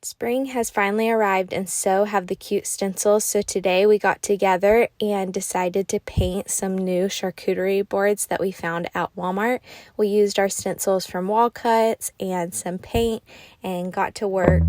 Spring has finally arrived and so have the cute stencils. So today we got together and decided to paint some new charcuterie boards that we found at Walmart. We used our stencils from Wallcutz and some paint and got to work.